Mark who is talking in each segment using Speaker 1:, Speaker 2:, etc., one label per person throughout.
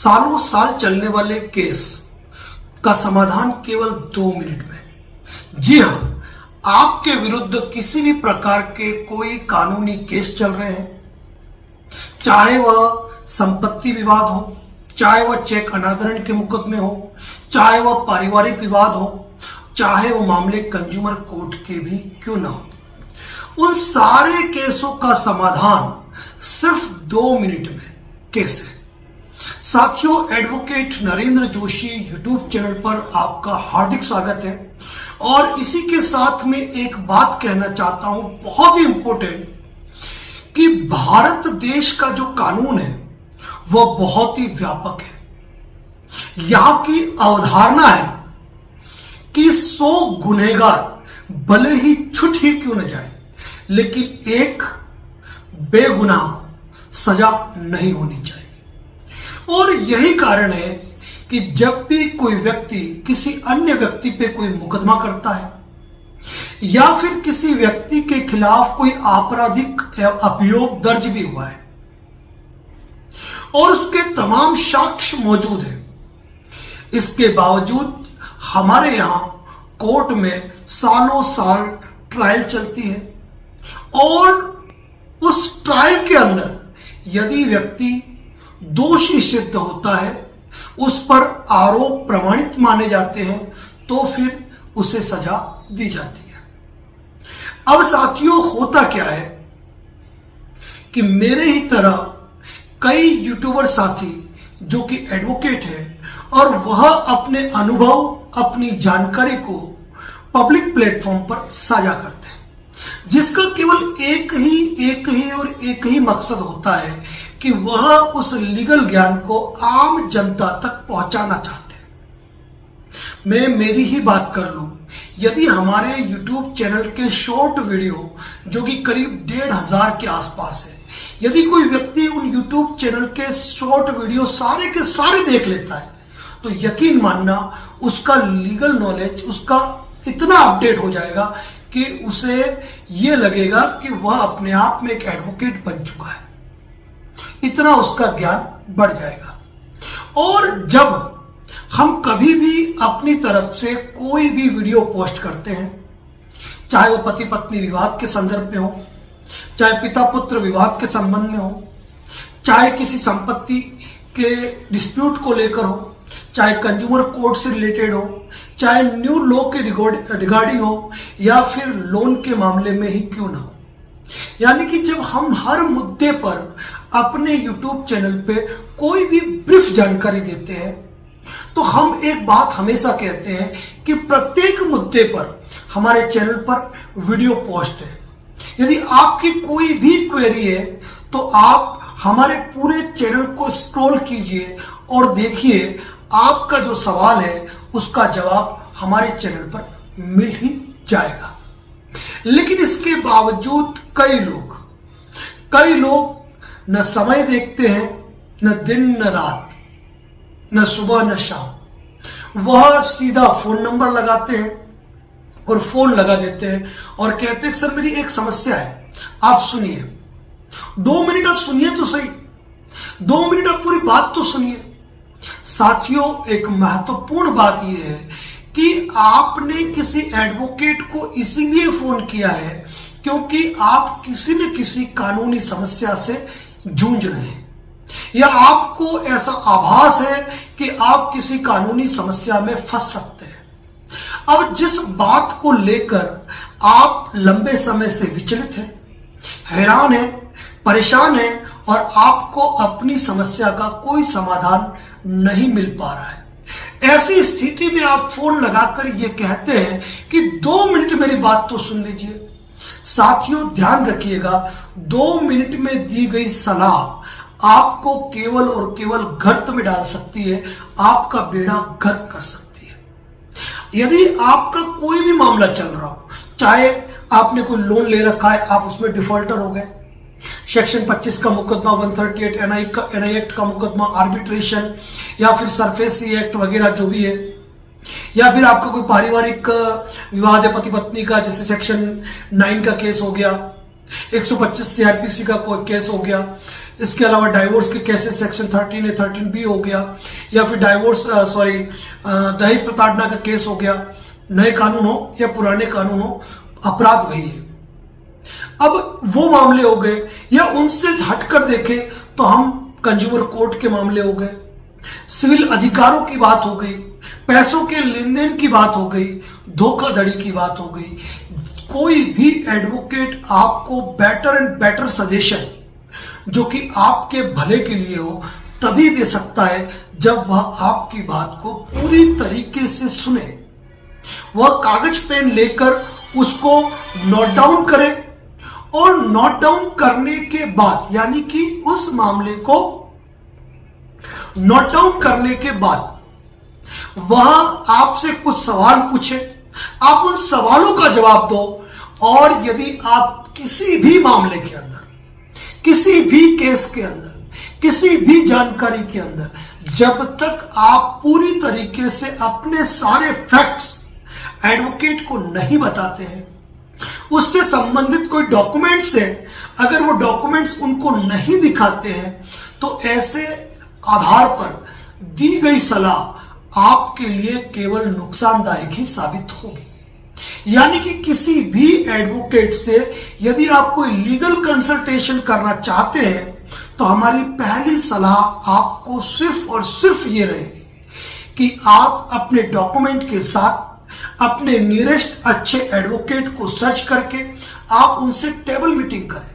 Speaker 1: सालों साल चलने वाले केस का समाधान केवल 2 मिनट में। जी हां, आपके विरुद्ध किसी भी प्रकार के कोई कानूनी केस चल रहे हैं, चाहे वह संपत्ति विवाद हो, चाहे वह चेक अनादरण के मुकदमे हो, चाहे वह पारिवारिक विवाद हो, चाहे वो मामले कंज्यूमर कोर्ट के भी क्यों ना हो, उन सारे केसों का समाधान सिर्फ 2 मिनट में कैसे। साथियों, advocate Narendra Joshi YouTube channel पर आपका हार्दिक स्वागत है। और इसी के साथ में एक बात कहना चाहता हूं, बहुत ही इंपॉर्टेंट, कि भारत देश का जो कानून है वह बहुत ही व्यापक है। यहां की अवधारणा है कि 100 गुनहगार भले ही छूट ही क्यों न जाए, लेकिन एक बेगुनाह को सजा नहीं होनी चाहिए। और यही कारण है कि जब भी कोई व्यक्ति किसी अन्य व्यक्ति पे कोई मुकदमा करता है या फिर किसी व्यक्ति के खिलाफ कोई आपराधिक अभियोग दर्ज भी हुआ है और उसके तमाम साक्ष्य मौजूद है, इसके बावजूद हमारे यहां कोर्ट में सालों साल ट्रायल चलती है और उस ट्रायल के अंदर यदि व्यक्ति दोषी सिद्ध होता है, उस पर आरोप प्रमाणित माने जाते हैं, तो फिर उसे सजा दी जाती है। अब साथियों, होता क्या है कि मेरे ही तरह कई यूट्यूबर साथी जो कि एडवोकेट है और वह अपने अनुभव, अपनी जानकारी को पब्लिक प्लेटफॉर्म पर साझा करते हैं, जिसका केवल एक ही मकसद होता है कि वह उस लीगल ज्ञान को आम जनता तक पहुंचाना चाहते हैं। मैं मेरी ही बात कर लूं, यदि हमारे YouTube चैनल के शॉर्ट वीडियो जो कि करीब 1,500 के आसपास है, यदि कोई व्यक्ति उन YouTube चैनल के शॉर्ट वीडियो सारे के सारे देख लेता है, तो यकीन मानना उसका लीगल नॉलेज उसका इतना अपडेट हो जाएगा कि उसे यह लगेगा कि वह अपने आप में एक एडवोकेट बन चुका है, इतना उसका ज्ञान बढ़ जाएगा। और जब हम कभी भी अपनी तरफ से कोई भी वीडियो पोस्ट करते हैं, चाहे वो पति पत्नी विवाद के संदर्भ में हो, चाहे पिता पुत्र विवाद के संबंध में हो, चाहे किसी संपत्ति के डिस्प्यूट को लेकर हो, चाहे कंज्यूमर कोर्ट से रिलेटेड हो, चाहे न्यू लॉ के रिगार्डिंग हो, या फिर लोन के मामले में ही क्यों ना हो, यानी कि जब हम हर मुद्दे पर अपने YouTube चैनल पे कोई भी ब्रीफ जानकारी देते हैं, तो हम एक बात हमेशा कहते हैं कि प्रत्येक मुद्दे पर हमारे चैनल पर वीडियो पोस्ट है। यदि आपकी कोई भी क्वेरी है तो आप हमारे पूरे चैनल को स्क्रॉल कीजिए और देखिए, आपका जो सवाल है उसका जवाब हमारे चैनल पर मिल ही जाएगा। लेकिन इसके बावजूद कई लोग न समय देखते हैं, न दिन न रात, न सुबह न शाम, वह सीधा फोन नंबर लगाते हैं और फोन लगा देते हैं और कहते हैं सर मेरी एक समस्या है, आप सुनिए। 2 मिनट आप सुनिए तो सही, 2 मिनट आप पूरी बात तो सुनिए। साथियों, एक महत्वपूर्ण बात यह है कि आपने किसी एडवोकेट को इसीलिए फोन किया है क्योंकि आप किसी न किसी कानूनी समस्या से जूझ रहे हैं, या आपको ऐसा आभास है कि आप किसी कानूनी समस्या में फंस सकते हैं। अब जिस बात को लेकर आप लंबे समय से विचलित हैं, हैरान हैं, परेशान हैं और आपको अपनी समस्या का कोई समाधान नहीं मिल पा रहा है, ऐसी स्थिति में आप फोन लगाकर यह कहते हैं कि 2 मिनट मेरी बात तो सुन लीजिए। साथियों, ध्यान रखिएगा, 2 मिनट में दी गई सलाह आपको केवल और केवल गर्त में डाल सकती है, आपका बेड़ा गर्क कर सकती है। यदि आपका कोई भी मामला चल रहा हो, चाहे आपने कोई लोन ले रखा है, आप उसमें डिफॉल्टर हो गए, सेक्शन 25 का मुकदमा, 138 एनआई एक्ट का मुकदमा, आर्बिट्रेशन या फिर सरफेसी एक्ट वगैरह जो भी है, या फिर आपका कोई पारिवारिक विवाद है पति पत्नी का, जैसे सेक्शन 9 का केस हो गया, 125 सीआरपीसी का कोई केस हो गया, इसके अलावा डाइवोर्स के केसेस सेक्शन 13A 13B हो गया, या फिर डाइवोर्स दहेज प्रताड़ना का केस हो गया, नए कानून हो या पुराने कानून हो, अपराध वही है। अब वो मामले हो गए, या उनसे हटकर देखें तो हम कंज्यूमर कोर्ट के मामले हो गए, सिविल अधिकारों की बात हो गई, पैसों के लेन देन की बात हो गई, धोखाधड़ी की बात हो गई। कोई भी एडवोकेट आपको बेटर एंड बेटर सजेशन जो कि आपके भले के लिए हो तभी दे सकता है जब वह आपकी बात को पूरी तरीके से सुने, वह कागज पेन लेकर उसको नोट डाउन करे, और नोट डाउन करने के बाद यानी कि उस मामले को नोट डाउन करने के बाद वह आपसे कुछ सवाल पूछे, आप उन सवालों का जवाब दो। और यदि आप किसी भी मामले के अंदर, किसी भी केस के अंदर, किसी भी जानकारी के अंदर जब तक आप पूरी तरीके से अपने सारे फैक्ट्स एडवोकेट को नहीं बताते हैं, उससे संबंधित कोई डॉक्यूमेंट्स है, अगर वो डॉक्यूमेंट्स उनको नहीं दिखाते हैं, तो ऐसे आधार पर दी गई सलाह आपके लिए केवल नुकसानदायक ही साबित होगी। यानी कि किसी भी एडवोकेट से यदि आप कोई लीगल कंसल्टेशन करना चाहते हैं तो हमारी पहली सलाह आपको सिर्फ और सिर्फ ये रहेगी कि आप अपने डॉक्यूमेंट के साथ अपने नियरेस्ट अच्छे एडवोकेट को सर्च करके आप उनसे टेबल मीटिंग करें,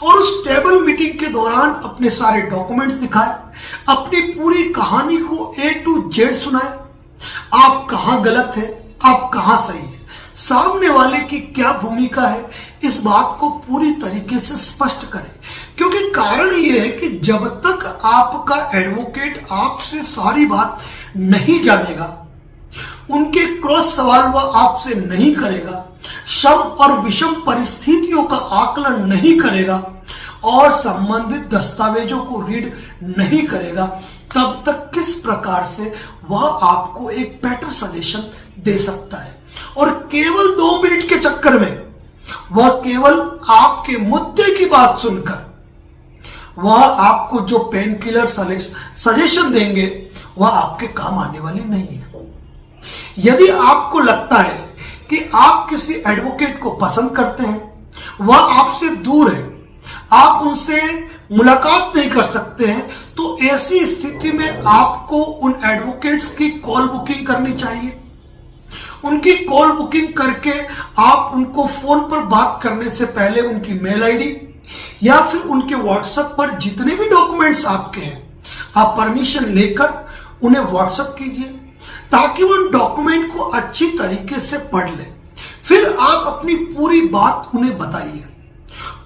Speaker 1: और उस टेबल मीटिंग के दौरान अपने सारे डॉक्यूमेंट्स दिखाएं, अपनी पूरी कहानी को A to Z सुनाएं। आप कहां गलत है, आप कहां सही है, सामने वाले की क्या भूमिका है, इस बात को पूरी तरीके से स्पष्ट करें। क्योंकि कारण यह है कि जब तक आपका एडवोकेट आपसे सारी बात नहीं जानेगा, उनके क्रॉस सवाल वह आपसे नहीं करेगा, सम और विषम परिस्थितियों का आकलन नहीं करेगा, और संबंधित दस्तावेजों को रीड नहीं करेगा, तब तक किस प्रकार से वह आपको एक बेटर सजेशन दे सकता है। और केवल 2 मिनट के चक्कर में वह केवल आपके मुद्दे की बात सुनकर वह आपको जो पेन किलर सजेशन देंगे वह आपके काम आने वाली नहीं है। यदि आपको लगता है कि आप किसी एडवोकेट को पसंद करते हैं, वह आपसे दूर है, आप उनसे मुलाकात नहीं कर सकते हैं, तो ऐसी स्थिति में आपको उन एडवोकेट्स की कॉल बुकिंग करनी चाहिए। उनकी कॉल बुकिंग करके आप उनको फोन पर बात करने से पहले उनकी मेल आईडी या फिर उनके व्हाट्सएप पर जितने भी डॉक्यूमेंट्स आपके हैं, आप परमिशन लेकर उन्हें व्हाट्सएप कीजिए, ताकि वो उन डॉक्यूमेंट को अच्छी तरीके से पढ़ ले। फिर आप अपनी पूरी बात उन्हें बताइए।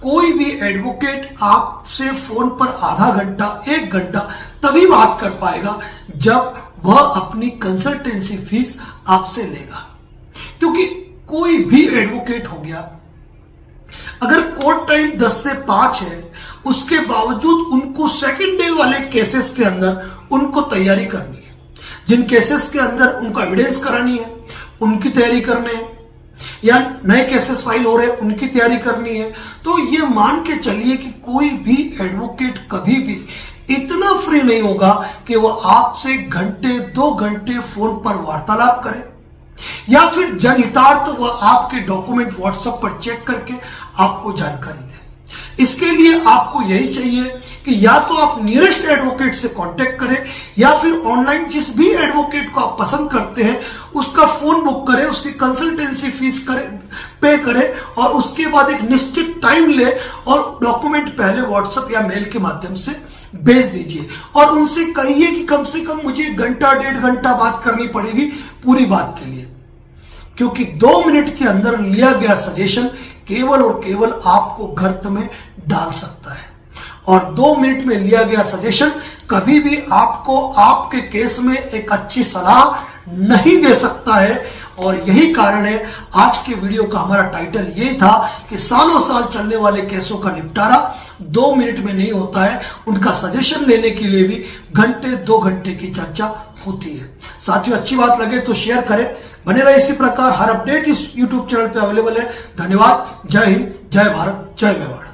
Speaker 1: कोई भी एडवोकेट आपसे फोन पर आधा घंटा 1 घंटा तभी बात कर पाएगा जब वह अपनी कंसल्टेंसी फीस आपसे लेगा। क्योंकि कोई भी एडवोकेट हो गया, अगर कोर्ट टाइम 10 से 5 है, उसके बावजूद उनको सेकंड डे वाले केसेस के अंदर उनको तैयारी करनी है। जिन केसेस के अंदर उनको एविडेंस करानी है, उनकी तैयारी करनी है, या नए केसेस फाइल हो रहे हैं, उनकी तैयारी करनी है। तो ये मान के चलिए कि कोई भी एडवोकेट कभी भी इतना फ्री नहीं होगा कि वो आपसे घंटे 2 घंटे फोन पर वार्तालाप करे, या फिर जनहितार्थ वह आपके डॉक्यूमेंट व्हाट्सएप पर चेक करके आपको जानकारी दे। इसके लिए आपको यही चाहिए कि या तो आप नियरेस्ट एडवोकेट से कांटेक्ट करें, या फिर ऑनलाइन जिस भी एडवोकेट को आप पसंद करते हैं उसका फोन बुक करें, उसकी कंसल्टेंसी फीस पे करें, और उसके बाद एक निश्चित टाइम ले और डॉक्यूमेंट पहले व्हाट्सएप या मेल के माध्यम से भेज दीजिए, और उनसे कहिए कि कम से कम मुझे 1-1.5 घंटा बात करनी पड़ेगी पूरी बात के लिए। क्योंकि 2 मिनट के अंदर लिया गया सजेशन केवल और केवल आपको गर्त में डाल सकता है, और 2 मिनट में लिया गया सजेशन कभी भी आपको आपके केस में एक अच्छी सलाह नहीं दे सकता है। और यही कारण है आज के वीडियो का हमारा टाइटल यही था कि सालों साल चलने वाले केसों का निपटारा 2 मिनट में नहीं होता है, उनका सजेशन लेने के लिए भी घंटे 2 घंटे की चर्चा होती है। साथियों, अच्छी बात लगे तो शेयर करें, बने रहे इसी प्रकार। हर अपडेट इस YouTube चैनल पे अवेलेबल है। धन्यवाद। जय हिंद, जय भारत, जय मेवाड़।